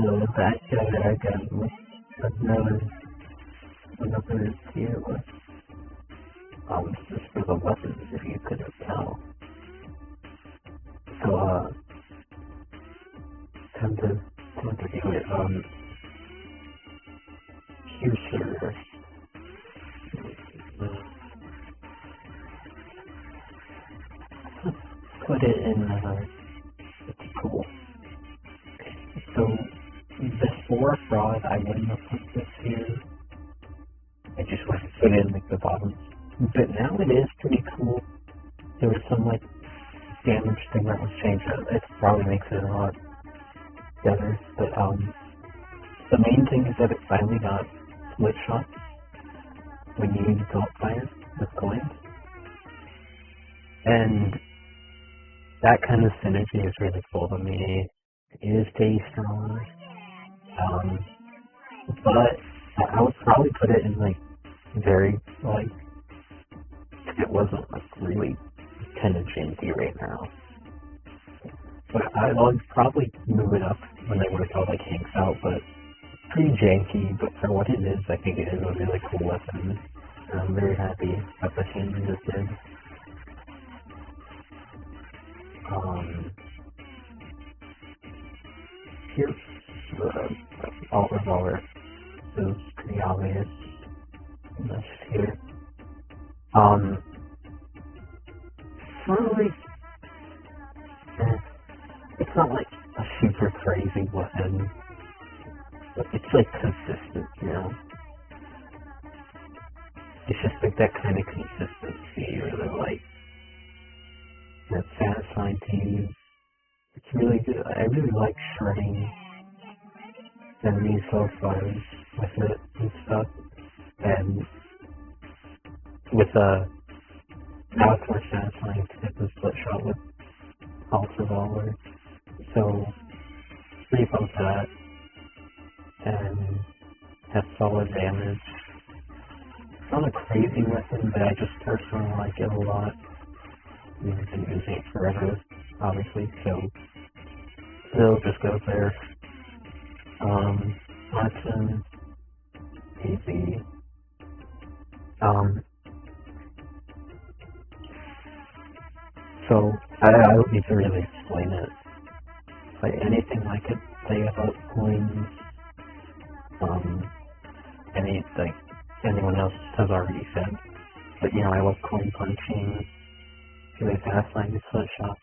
that guy that I got was another tier list. Just for the weapons, if you couldn't tell. So, time to do it. Here's your, let's put it in, it's cool. So, before fraud, I wouldn't have put this here. I just would have put it in, like, the bottom. But now it is pretty cool. There was some, like, damage thing that was changed. It probably makes it a lot better. But, the main thing is that it finally got split shots when you use dot fire with coins. And that kind of synergy is really cool to me. It is pretty strong. But I would probably put it in, like, very, like, it wasn't, like, really kind of janky right now. But I would probably move it up when they would have called, like, Hanks out, but pretty janky, but for what it is, I think it is a really cool weapon. I'm very happy that the changes it did. Here's the alt revolver. This is pretty obvious. That's here. Really, it's not like a super crazy weapon, but it's like consistent, you know? It's just like that kind of consistency you really like. That's satisfying to use. It's really good. I really like shredding enemies so far with it and stuff. And with now it's more satisfying to hit the split shot with alt revolver. So pretty pumped for that. And has solid damage. It's not a crazy weapon, but I just personally like it a lot. I mean, I've been using it forever, obviously, so it'll just go there. Martin, easy. So I don't need to really explain it. Like anything I could say about coins, anyone else has already said. But you know, I love coin punching, really satisfying the split shots,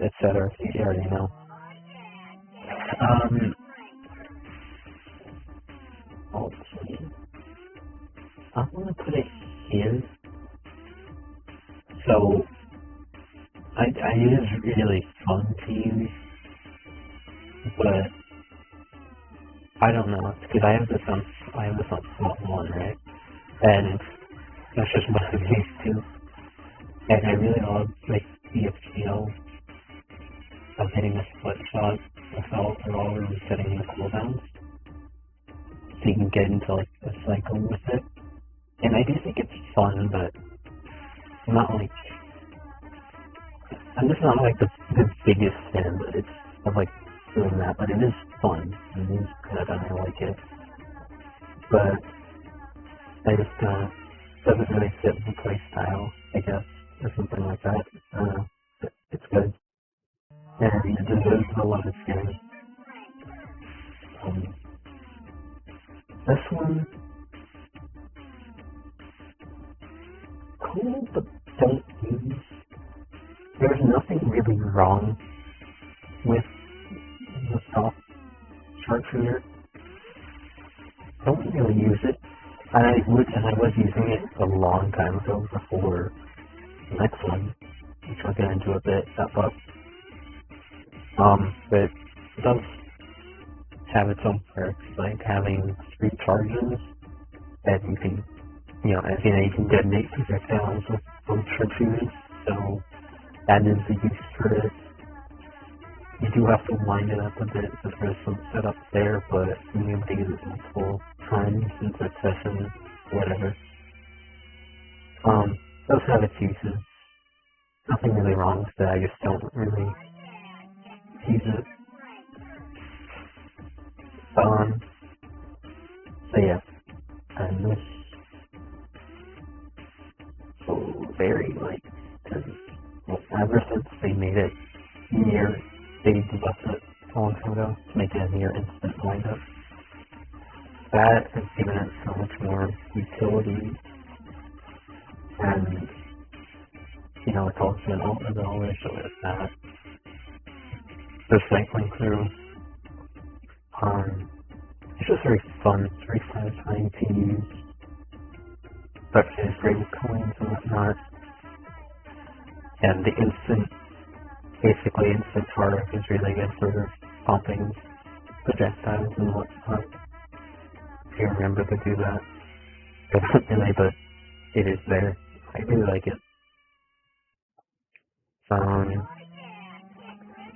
etc. You already know. Okay. I'm gonna put it here. So it is really fun to use, but I don't know, because I have this on slot 1, right? And that's just what I'm used to. And I really love, like, the appeal of hitting a split shot without really setting the cooldowns. So you can get into, like, a cycle with it. And I do think it's fun, but I'm not, like, I'm just not, like, the biggest fan, but it's of, like, doing that, but it is fun. It is good, and I like it. But I just, doesn't really fit the play style, I guess, or something like that. I don't know. It's good. And it deserves a lot of skin. This one, cool, but don't use. There's nothing really wrong with the soft sharpshooter. Don't really use it. And I was using it a long time ago before the next one, which I'll get into a bit, that buff. But it does have its own perks, like having 3 charges that you can, you can detonate projectiles with both sharpshooters, so that is the use for it. You do have to line it up a bit because there's some setup there, but being able to use it multiple times in succession, whatever. Those have its uses. Nothing really wrong with it, I just don't really use it. So yeah, and this very light, because ever since they made it they developed it a long time ago to make it a near instant windup. That has given it so much more utility, and it's also an ultimate always, so there's that. The cycling through, it's just very fun, it's very satisfying to use, but it's great with coins and whatnot, and the instant charge is really good for pumping projectiles and whatnot, if you remember to do that. It doesn't really, but it is there. I really like it.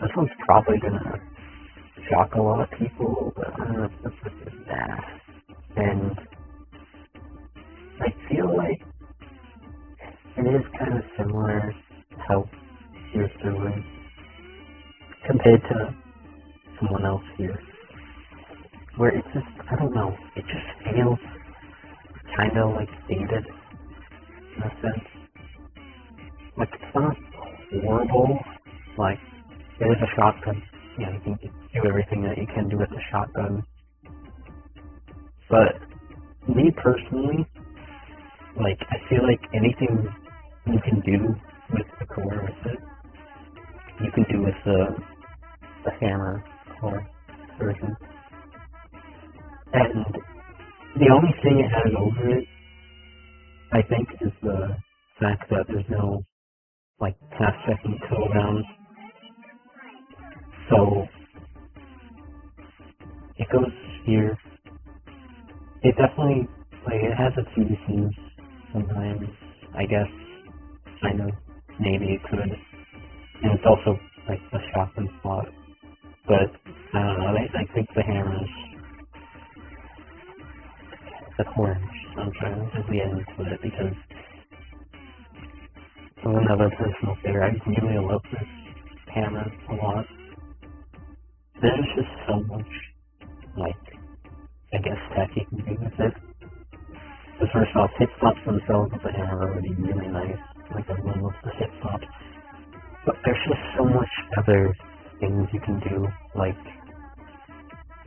This one's probably gonna shock a lot of people, but I don't know if this is that. And I feel like it is kind of similar to how you're doing compared to someone else here, where it's just, I don't know, it just feels kind of like dated in a sense. Like, it's not horrible, like, it is a shotgun, you can do everything that you can do with a shotgun, but me personally, like, I feel like anything you can do with the core with it, you can do with the hammer core version. And the only thing it has over it, I think, is the fact that there's no, like, half-second cooldowns. So, it goes here. It definitely, like, it has its uses sometimes, I guess. I know, maybe it could. And it's also, like, the shotgun slot. But, I don't know, I think the hammers, the orange, I'm trying to just get into it because of another personal favorite. I really love this hammer a lot. There's just so much, like, I guess, tech you can do with it. So first off, hit stops themselves with the hammer are already really nice. Like, everyone loves the hit stops. But there's just so much other things you can do. Like,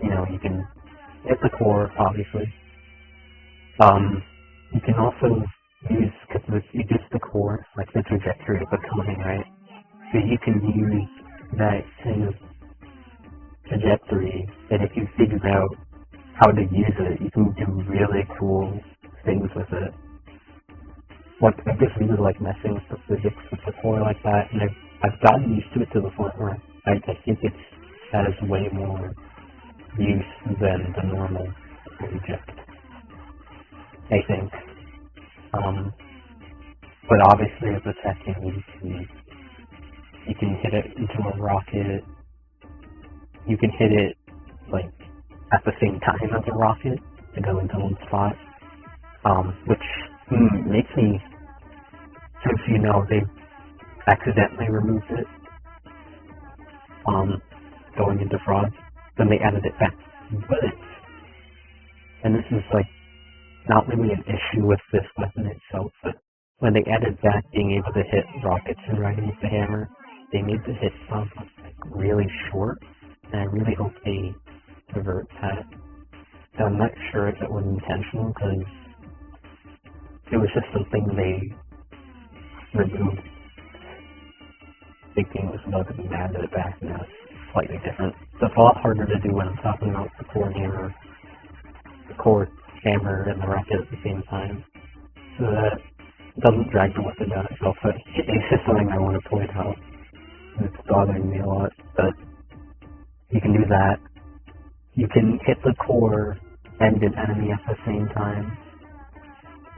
you can hit the core, obviously. You can also use, because you use the core, like the trajectory of the cone, right? So you can use that kind of trajectory, and if you figure out how to use it, you can do really cool things with it. Like, I just really like messing with the physics of the core like that, and I've gotten used to it to the point where I think it has way more use than the normal reject, I think. But obviously as a second, you can hit it into a rocket. You can hit it, like, at the same time as a rocket to go into one spot, which makes me, since they accidentally removed it, going into fraud, then they added it back. And this is, like, not really an issue with this weapon itself, but when they added back being able to hit rockets and riding with the hammer, they made the hit stop, like, really short, and I really hope they revert that. So I'm not sure if it was intentional, because it was just something they removed, thinking it was about to be added back, and that's slightly different. So it's a lot harder to do when I'm talking about the core hammer and the rocket at the same time. So that doesn't drag the weapon down itself, but it's just something I want to point out. It's bothering me a lot, but you can do that. You can hit the core and an enemy at the same time,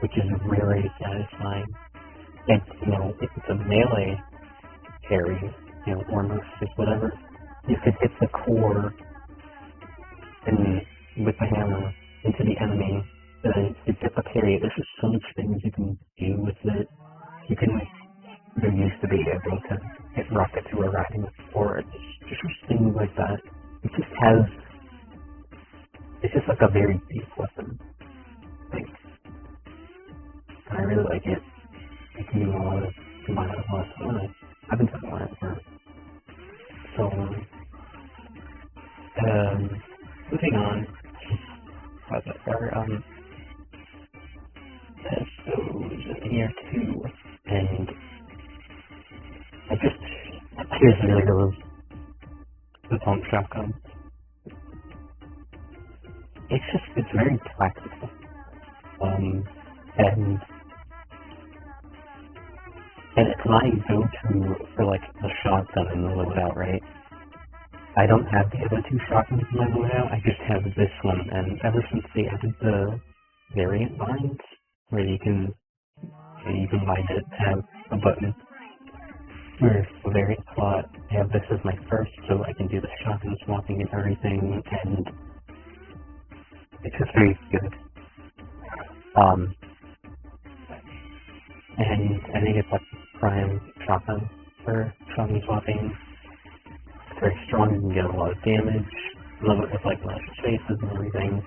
which is really satisfying. And, if it's a melee parry, or mystic, whatever, you could hit the core and with the hammer into the enemy, and then you get the parry. There's just so much things you can do with it. There used to be able to hit rockets who are riding with the core, just things like that. It just has just like a very deep weapon. Like, I really like it. You can do a lot of combine it with a lot of stuff. I've been talking about it for so long. Moving on. How's that far? There's those in here too. And here's really the pump shotgun. It's very practical. And it's my go-to for like the shotgun in the loadout, right? I don't have the other two shotguns in my loadout, I just have this one, and ever since they added the variant binds, where you can bind it to have a button, where the variant slot, I have this as my first, so I can do the shotgun swapping and everything, and it's just very good. And I think it's like prime shotgun for shotgun swapping. It's very strong, you can get a lot of damage. I love it with like nice faces and everything.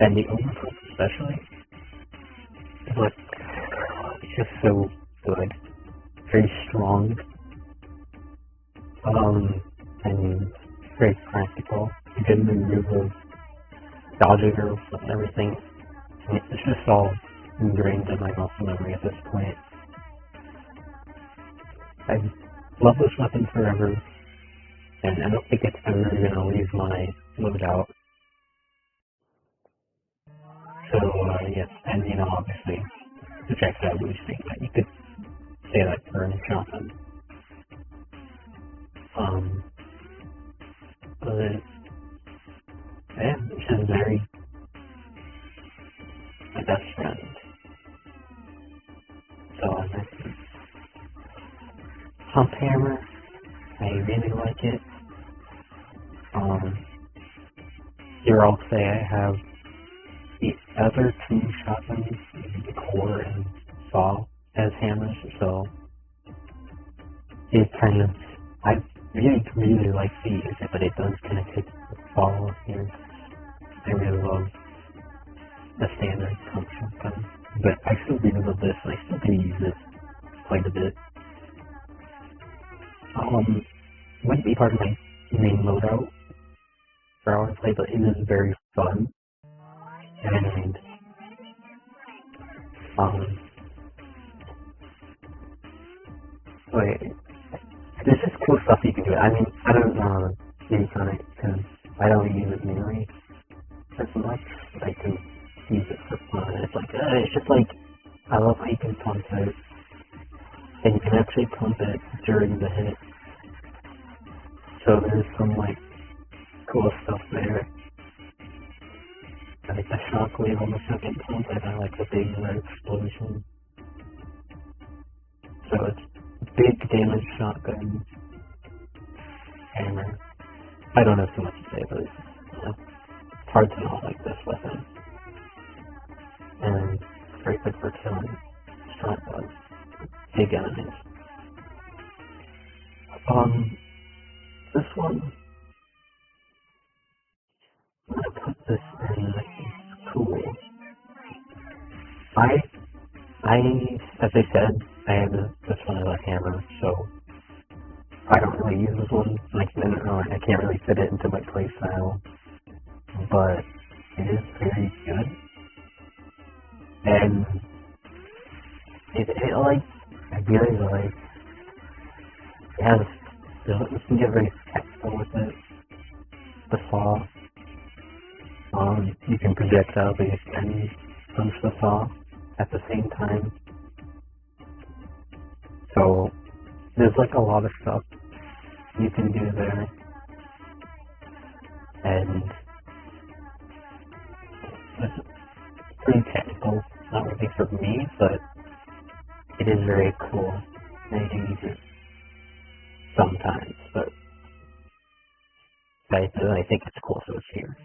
And the overcoat especially is like, it's just so good. Very strong. And very practical. You can move those dodging and everything. It's just all ingrained in my muscle memory at this point. I love this weapon forever, and I don't think it's ever going to leave my loadout. So, yeah, and obviously, the projectile boosting, you could say that for a shotgun. But, yeah, this is very my best friend. So, pump hammer, I really like it. Here I'll say I have the other two shotguns, the core and saw, as hammers, so it kind of, I really like to use it, but it does kind of take the fall here. I really love the standard pump shotgun, but I still really love this, and I still can use it quite a bit. Wouldn't be part of my main loadout for hour play, but it is very fun. And wait, there's just cool stuff you can do. I mean, I don't know speak on it because I don't use it mainly as much. I can use it for fun. It's just like, I love how you can pump it, and you can actually pump it during the hit. So there's some like cool stuff there. I like the shockwave on the second pump, and I like the big red explosion. So it's big damage shotgun hammer. I don't have too much to say, but it's hard to not like this weapon. And it's very good for killing strong bugs, big enemies. This one, I'm gonna put this in, it's cool. As I said, I have this one as a hammer, so I don't really use this one. I can't really fit it into my playstyle, but it is very good. And I really like, it has, you can get very technical with it. The saw, you can projectile base and punch the saw at the same time. So there's like a lot of stuff you can do there, and it's pretty technical, not really for me, but it is very cool. I do use it sometimes, but I think it's cool, so it's here.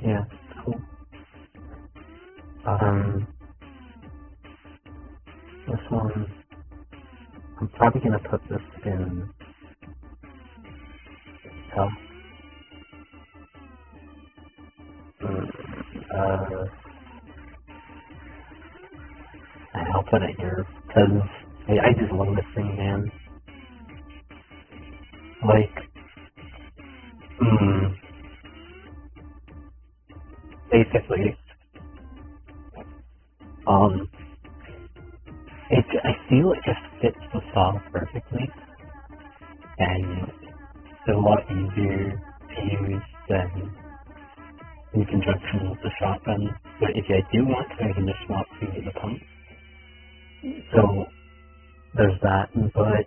Yeah, it's cool. This one, I'm probably gonna put this in So, I'll put it here, because I just love this thing, man. Like, basically, I feel it just fits the saw perfectly, and it's a lot easier to use than in conjunction with the shotgun. But if I do want to, I can just swap to the pump. So there's that, but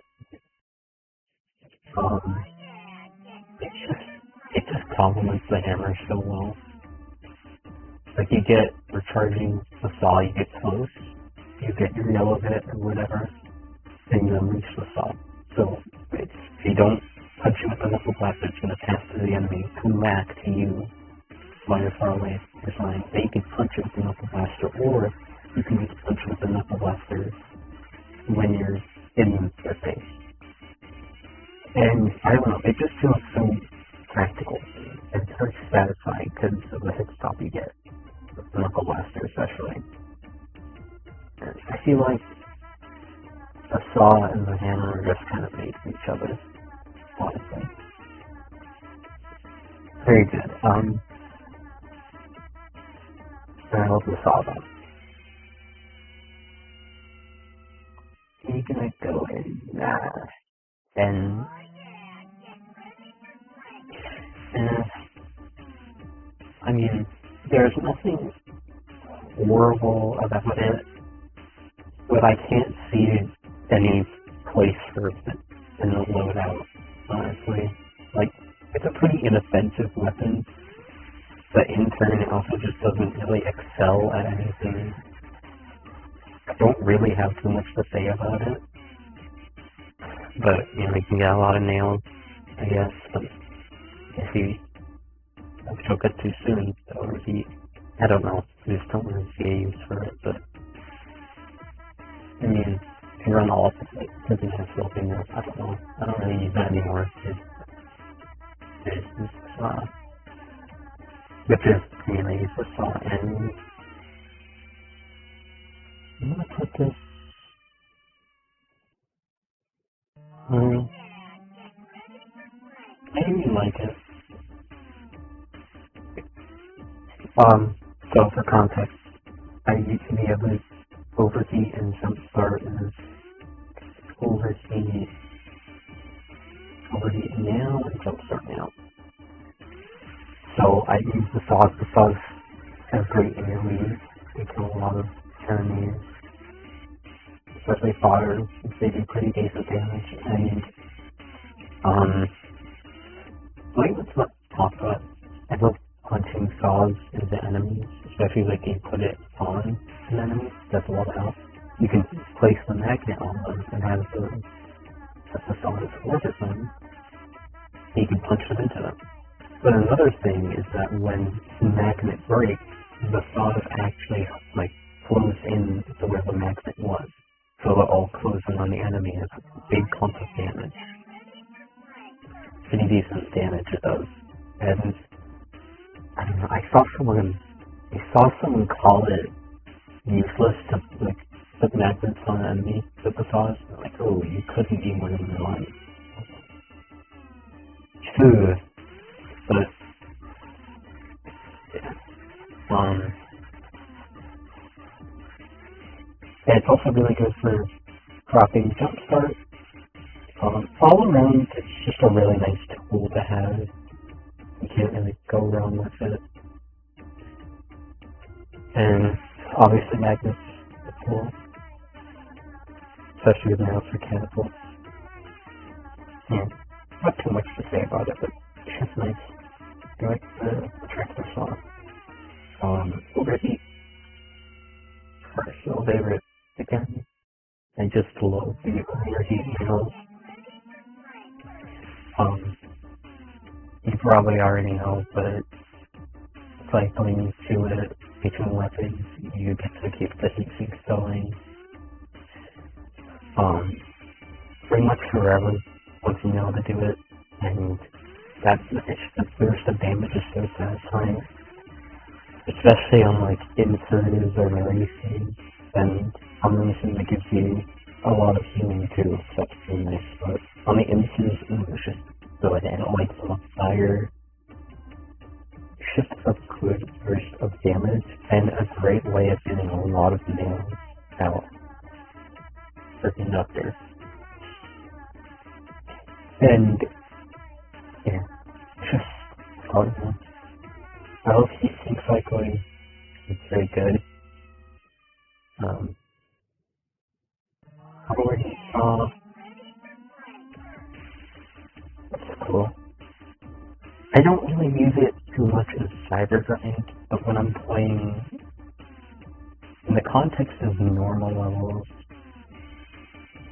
it just complements the hammer so well. Like, you get recharging the saw, you get close, you get your yellow bit or whatever, then you unleash the saw. So if you don't punch it with the knuckle blaster, it's going to pass through the enemy, come back to you while you're far away. You're fine. So you can punch it with the knuckle blaster, or you can just punch it with the knuckle blaster when you're in their face. And I don't know, it just feels so practical. And it's very satisfying because of the hit stop you get with the knuckle blaster, especially. And I feel like the saw and the hammer are just kind of made for each other, honestly. Very good. I love the saw though. You're gonna go in and I mean, there's nothing horrible about it, but I can't see any place for it in the loadout, honestly. Like, it's a pretty inoffensive weapon, but in turn it also just doesn't really excel at anything. I don't really have too much to say about it, but, you know, you can get a lot of nails, I guess, but if you choke it too soon, or if you, I don't know, I just don't really see a use for it, but, I mean, if you run all of it, something has built-in there, I don't know, I don't really use that anymore, which is mainly for saw, and I'm gonna put this, I didn't like it. So for context, I used to be able to overheat and jumpstart and overheat now and jumpstart now. So I use the saws. The saws have great AoE. They kill a lot of enemies, especially fodder, since they do pretty decent damage. And let's not talk about. I love punching saws into enemies, especially like you put it on an enemy. That's a lot of help. You can place the magnet on them and have the saws work at them. You can punch them into them. But another thing is that when the magnet breaks, the saws actually like close in to where the magnet was. So it all closes in on the enemy and it's a big clump of damage. Pretty decent damage it does. And I don't know, I saw someone call it useless to like put magnets on an enemy with the saws. Like, oh, you couldn't be more than one. But yeah. And it's also really good for dropping jumpstart. All around, it's just a really nice tool to have. You can't really go wrong with it. And obviously magnets are cool, especially with nails for catapults. Not too much to say about it, but it's just nice. I like the tractor saw. Overheat. Personal favorite again. I just love the overheat nails. You probably already know, but cycling to it between weapons, you get to keep the heatsinks going. Pretty much forever once you know how to do it, and the burst of damage is so satisfying, especially on like inserters or releases, and on releases it gives you a lot of healing too, so that's pretty nice. But on the inserters, it's just good, and it lights them on fire. Just a good burst of damage, and a great way of getting a lot of nails out for Conductor. And yeah, just fun. I love heat sink cycling. It's very good. Power heat saw. It's cool. I don't really use it too much as cyber grind, but when I'm playing in the context of normal levels,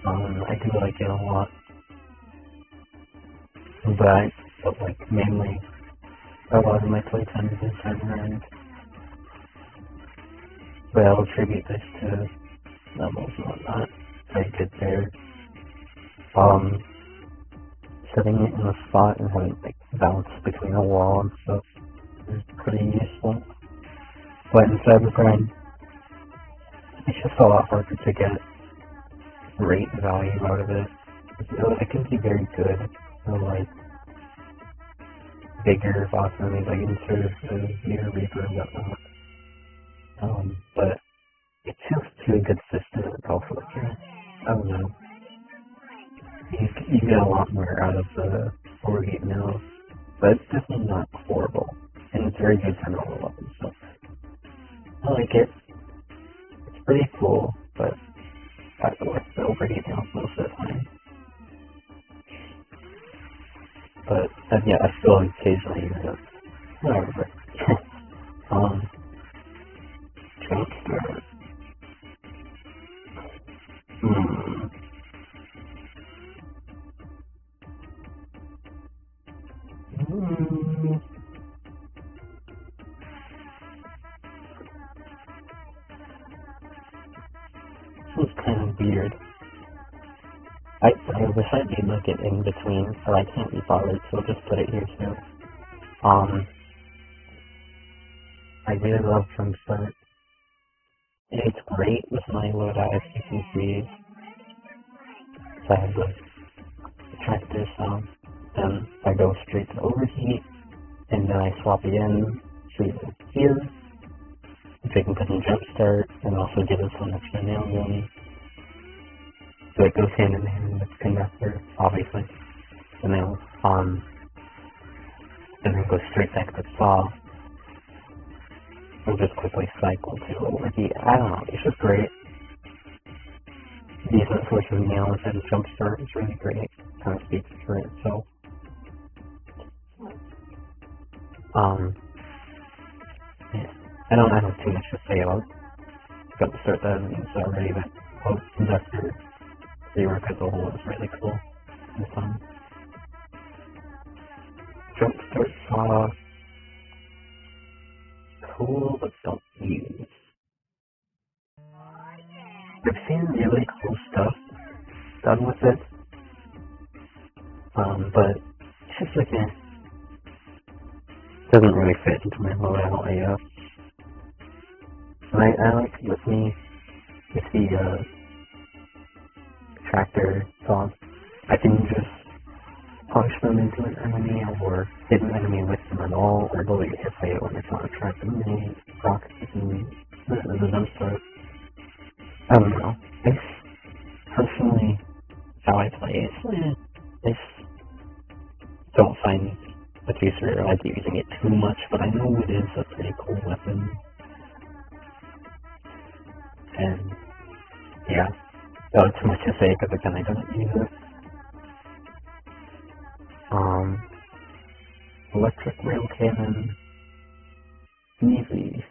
I do like it a lot. But like mainly a lot of my playtime is in cyber grind. But I'll attribute this to levels and whatnot. Very good there. Setting it in a spot and having it like bounce between a wall and stuff is pretty useful. But in cybercrime, it's just a lot harder to get rate value out of it. It can be very good for like bigger boss enemies, like Insurgers, Meter Reaper, and whatnot. But it's just to a good system. It's also like, I don't know. You get a lot more out of the 4-gate now, but it's definitely not horrible, and it's very good for normal weapons, so I like it. It's pretty cool, but I feel like the overheat now most of the time. But yeah, I still occasionally use it. Whatever. Transfer. This is kind of weird. I wish I made like an in between, but I can't be bothered, so I'll just put it here too. I really love Jumpstart. It's great with my loadout, as you can see. So I have the tractor sound, then I go straight to overheat, and then I swap again to here, which I can put in Jumpstart, and also give us some extra nail gun. So it goes hand in hand with Conductor, obviously. The nails, and then go straight back to Saw. We'll just quickly cycle to overheat. I don't know, it's just great. Decent source of nails and Jumpstart is really great. Kind of speaks for itself. Yeah. I don't have too much to say about Jumpstart that is already, but Conductor, the work as a whole is really cool and fun. Jumpstart Saw, cool, but don't use. I've seen really cool stuff done with it, but it's just like, doesn't really fit into my loadout, I guess. And I like with the tractor saw, I can just punch them into an enemy or hit an enemy with them at all, or delete a hit fate when it's on a tractor mini, rockets, and the Jumpstart. I don't know. Personally, how I play it, I don't find the Chaser like using it too much, but I know it is a pretty cool weapon. And yeah, too much to say because again I don't use it. Electric rail cannon, easy.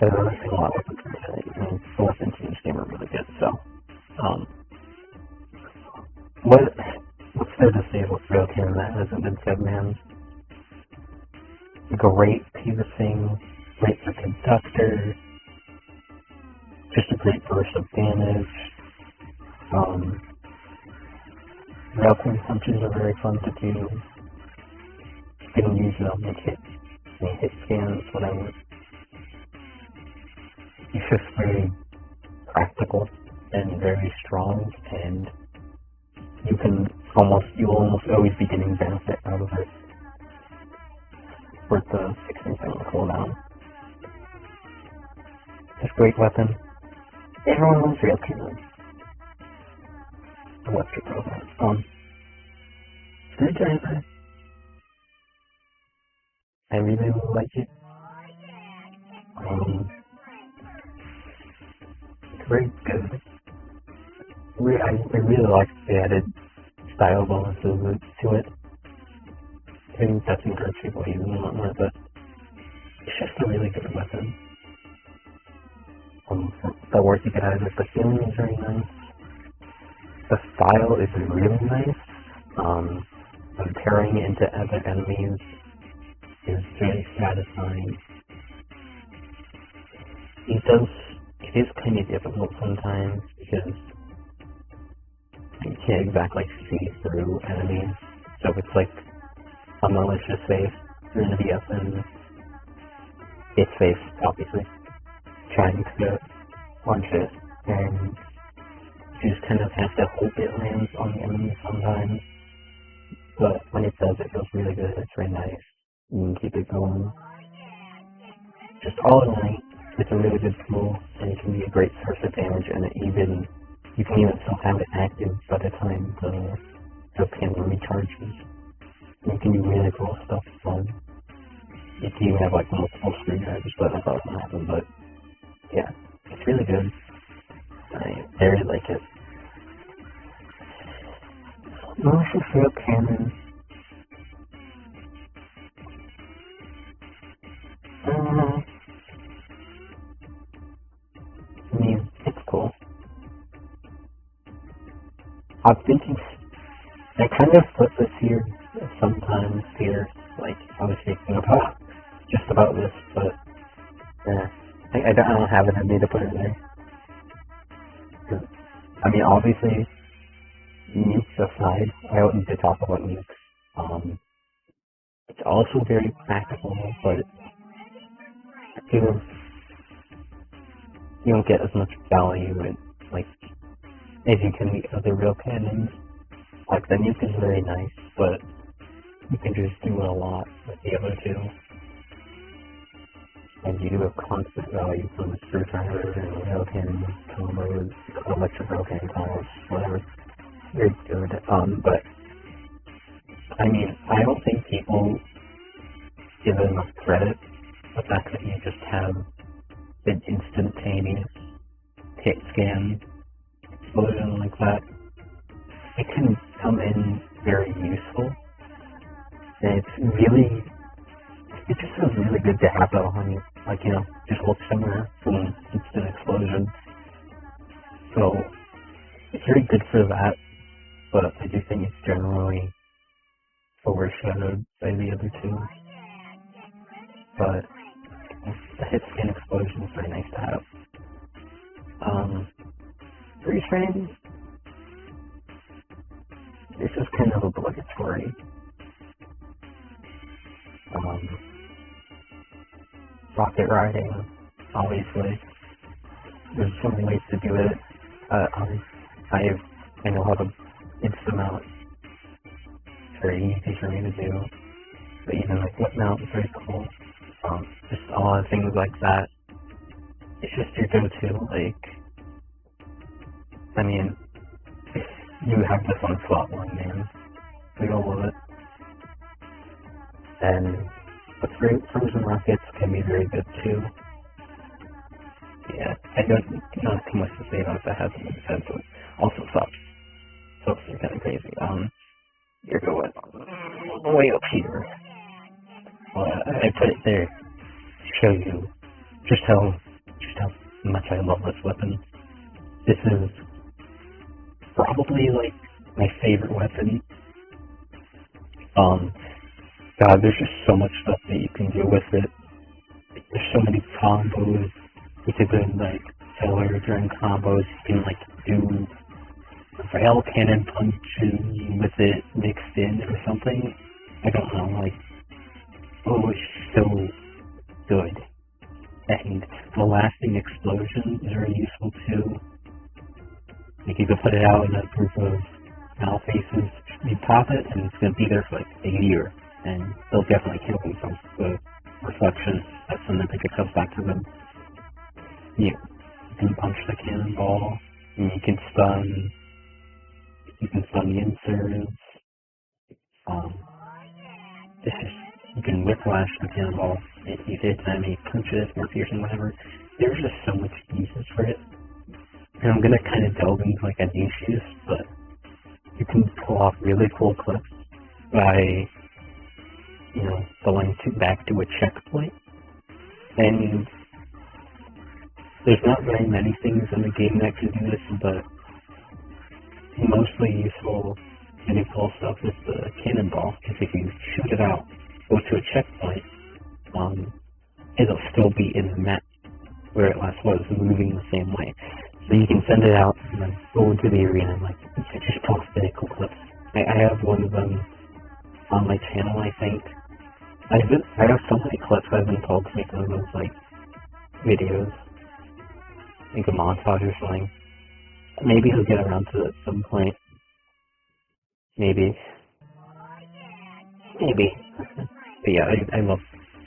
There's another thing a lot of weapons and the weapons in this game are really good. So, what's there to say about rail cannon that hasn't been said, man? Great piercing, great for Conductor, just a great burst of damage. Railgun punches are very fun to do. You can use them like hit scans, whatever. It's just very practical and very strong, and you'll almost always be getting benefit out of it. Worth the 16-second cooldown. It's a great weapon. Everyone loves rail cannon. What's your program? Screwdriver. I really like it. It's very good. I really like the added style bonuses to it. I think that's encouraged people to use them a lot more, but it's just a really good weapon. The work you get out of it, the feeling is very nice. The style is really nice. Tearing into other enemies is very satisfying. It is kind of difficult sometimes because you can't exactly see through enemies. So if it's like a malicious face, you're gonna be up in its face, obviously, trying to punch it, and you just kind of have to hope it lands on the enemy sometimes. But when it does, it feels really good. It's very nice. You can keep it going. Just all in all, it's a really good tool, and it can be a great source of damage, and you can even still have it active by the time the cannon recharges. You can do really cool stuff with it. You can even have like multiple screwdrivers, but I thought it would happen. But yeah, it's really good. I really like it. Malicious rail cannon. I mean, it's cool. I'm thinking, I kind of flip this here sometimes here, like I was thinking about just about this, but I don't have it in me to put it there. I mean, obviously, nukes aside, I don't need to talk about nukes. It's also very practical, but you don't get as much value in, like, as you can the other rail cannons. Like, the nuke is very nice, but you can just do a lot with the other two. And you do have constant value from the screwdriver and rail cannon combos, electric rail cannon combos, whatever. Very good. But, I mean, I don't think people give it enough credit. The fact that you just have an instantaneous hit scan explosion like that, it can come in very useful, and it just feels really good to have that on you, like, you know, just look somewhere, boom, instant explosion. So, it's very good for that, but I do think it's generally overshadowed by the other two. But the hit scan explosion is very nice to have. Freeze frame, this is kind of obligatory. Rocket riding, obviously. There's so many ways to do it. I know how to insta mount. It's very easy for me to do. But even like whip mount is very cool. Just a lot of things like that. It's just your go-to. Like, I mean, you have this on slot 1, man. We all love it. And but frozen rockets can be very good too. Yeah, I don't have too much to say about that. Has some sense. Also sucks. Sucks are kind of crazy. You're going way up here. I put it there to show you just how much I love this weapon. This is probably like my favorite weapon. God, there's just so much stuff that you can do with it. There's so many combos. You can do like filler during combos. You can like do rail cannon punches. You can with it mixed in or something. I don't know, like, oh, it's so good. And the lasting explosion is very useful too. Like, you can put it out in a group of owl faces, you pop it, and it's going to be there for like a year, and they'll definitely kill themselves. The reflection, that's when it comes back to them. You can punch the cannonball, and you can stun the inserts. You can whiplash the cannonball. You hit time, you punch it, more piercing, whatever. There's just so much uses for it. And I'm gonna kind of delve into like a niche use, but you can pull off really cool clips by, going back to a checkpoint. And there's not very many things in the game that can do this, but mostly useful and cool stuff is the cannonball, because if you shoot it out, go to a checkpoint, it'll still be in the map where it last was, moving the same way. So you can send it out and then go into the arena and just post really cool clips. I have one of them on my channel, I think. I have so many clips I've been told to make one of those videos. I think a montage or something. Maybe he'll get around to it at some point. Maybe. But yeah, I love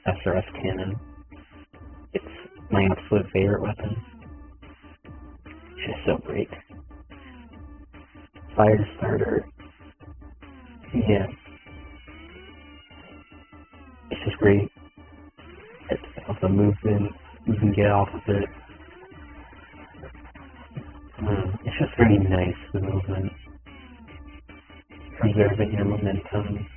SRS cannon. It's my absolute favorite weapon. It's just so great. Fire starter. Yeah. It's just great. It's off the movement. You can get off of it. It's just very nice, the movement. Preserving your momentum.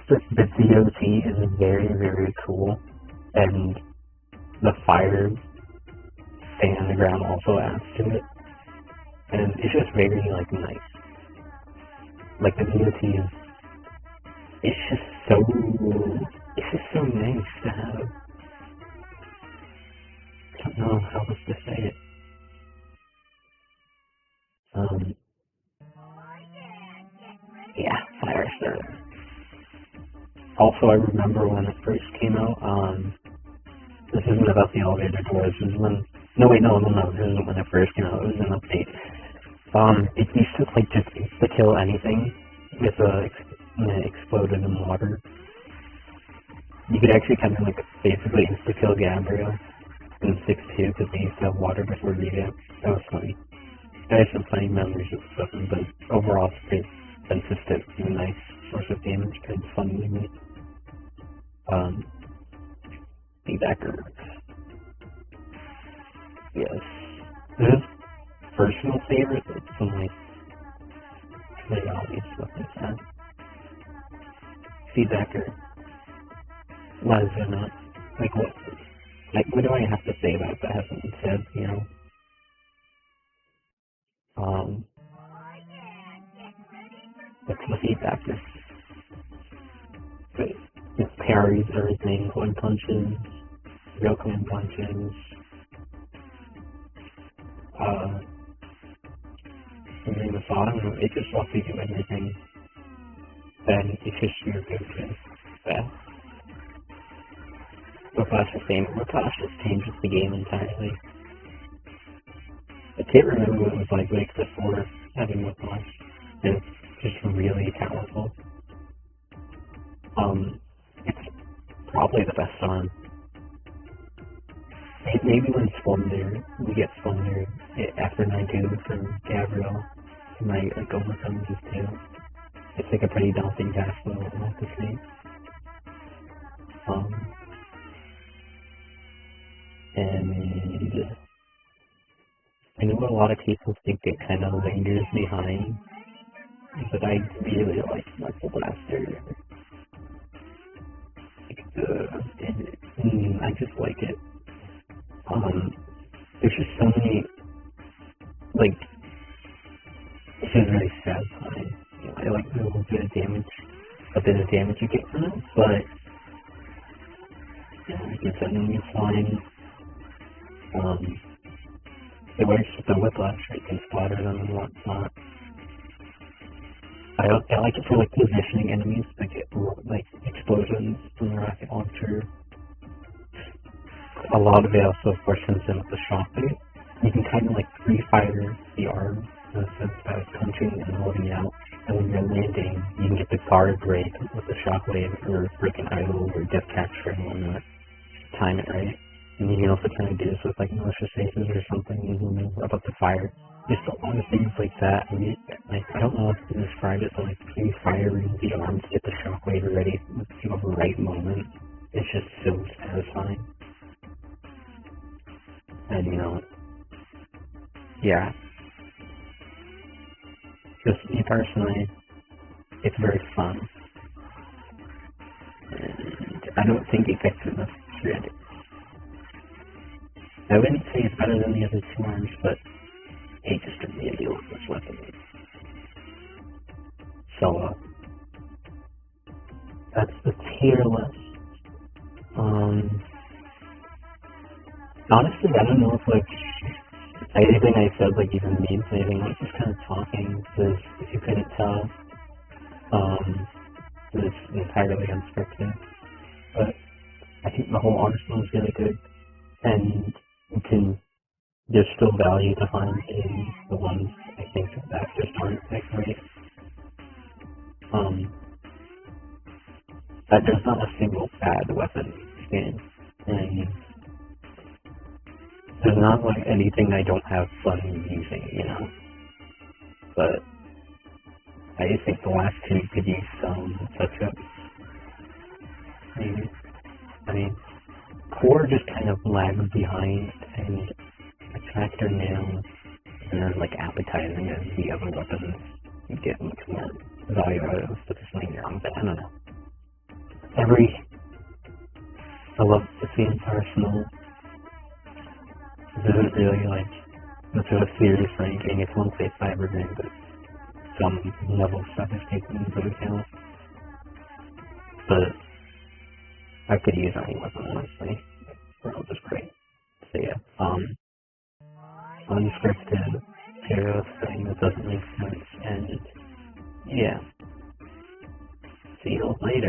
The DOT is very, very cool, and the fire staying on the ground also adds to it, and it's just very, nice. The DOT is, it's just so nice to have. I don't know how else to say it. Yeah, fire starter. Also, I remember when it first came out, this isn't about the elevator doors, this is when, no, this isn't when it first came out, it was an update. It used to, just insta-kill anything with when it exploded in water. You could actually kind of, basically insta-kill Gabriel in 6.2, because they used to have water before revamp. That was funny. I have some funny memories of stuff, but overall it's pretty consistent and a nice source of damage, pretty funny to me. Feedbacker. Yes. This is personal favorite, but some pretty obvious stuff like that. Feedbacker. Why is there not? What do I have to say about that hasn't been said, What's the feedbacker? It parries everything, coin punches, real coin punches, something the bottom, it just lets you do everything. Then it's just your good fast. Whiplash just changes the game entirely. I can't remember what it was like before having Whiplash. It's just really powerful. It's probably the best on. Maybe when we get Splendor after 9-2 from Gabriel, he might overcome these two. It's a pretty daunting task though, I have to say. And I know a lot of people think it kind of lingers behind, but I really like Knuckle Blaster. I just like it. There's just so many, it's just really satisfying. I like the little bit of damage you get from it, but you can suddenly flying. It works with the Whiplash, right? You can splatter them and whatnot. I like it for like positioning enemies, like explosions from the rocket launcher. A lot of it also, of course, comes in with the shockwave. You can kind of like pre-fire the arm in the sense by punching and holding it out. And when you're landing, you can get the guard break with the shockwave or freaking idle or death capture and whatnot. Time it right. And you can also kind of do this with like militia phases or something, you know, about the fire. Just a lot of things like that. I don't know how to describe it, but like pre-firing the arm to get the shockwave ready at the right moment. It's just so satisfying. And you know, yeah. Just me personally, it's very fun. And I don't think it gets enough credit. I wouldn't say it's better than the other two arms, but it just a really love this weapon. So, that's the tier list. Honestly, I don't know if, like, anything I said, like, even means anything. I was just kind of talking, because if you couldn't tell, it's entirely unscripted. But I think the whole arsenal is really good, and there's still value to find in the ones I think that just aren't that great. That there's not a single bad weapon in this game, and there's not like anything I don't have fun using, you know. But I just think the last two could use some touch-ups. Maybe. I mean, core just kind of lags behind, and attractor nails, and then like appetizing as the other weapons you get much more value out of with just laying around. But I don't know. I love the theme's arsenal. This isn't really like much of a serious ranking. It's 1.5 everything, but some level stuff is taken into account. But I could use any weapon, honestly. They're all just great. So yeah, unscripted, hero thing that doesn't make sense, and yeah. See you later.